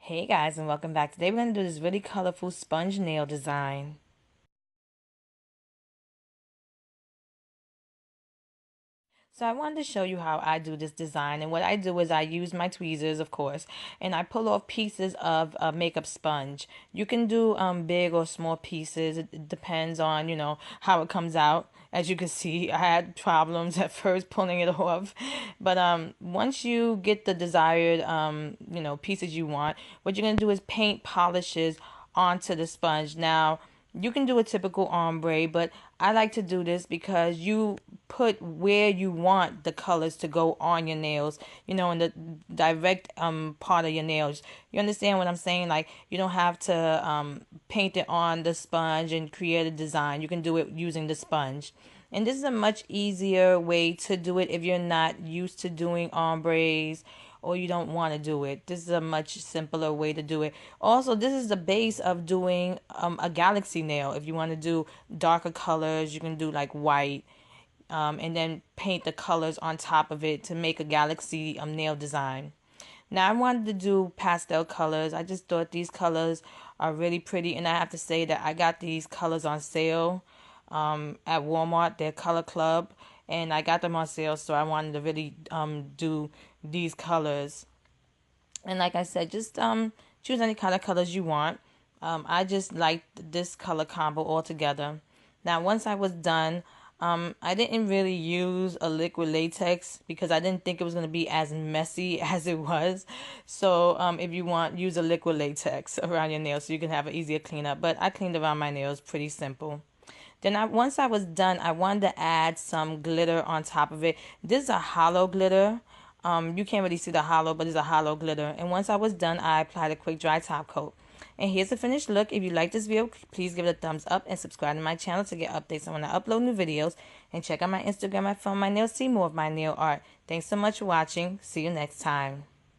Hey guys, and welcome back. Today we're going to do this really colorful sponge nail design. So I wanted to show you how I do this design, and what I do is I use my tweezers, of course, and I pull off pieces of a makeup sponge. You can do big or small pieces. It depends on, how it comes out. As you can see, I had problems at first pulling it off, but once you get the desired pieces you want, what you're gonna do is paint polishes onto the sponge. Now, you can do a typical ombre, but I like to do this because you put where you want the colors to go on your nails, in the direct part of your nails. You understand what I'm saying? Like, you don't have to paint it on the sponge and create a design. You can do it using the sponge. And this is a much easier way to do it if you're not used to doing ombres or you don't want to do it. This is a much simpler way to do it. Also, this is the base of doing a galaxy nail. If you want to do darker colors, you can do like white, and then paint the colors on top of it to make a galaxy nail design. Now I wanted to do pastel colors. I just thought these colors are really pretty, and I have to say that I got these colors on sale at Walmart, their color club, and I got them on sale, so I wanted to really do these colors. And like I said, just choose any kind of colors you want. I just liked this color combo altogether. Now, once I was done, I didn't really use a liquid latex because I didn't think it was going to be as messy as it was. So, if you want, use a liquid latex around your nails so you can have an easier cleanup. But I cleaned around my nails pretty simple. Then once I was done, I wanted to add some glitter on top of it. This is a hollow glitter. You can't really see the hollow, but it's a hollow glitter. And once I was done, I applied a quick dry top coat. And here's the finished look. If you like this video, please give it a thumbs up and subscribe to my channel to get updates on when I upload new videos. And check out my Instagram at Funwithmynails to see more of my nail art. Thanks so much for watching. See you next time.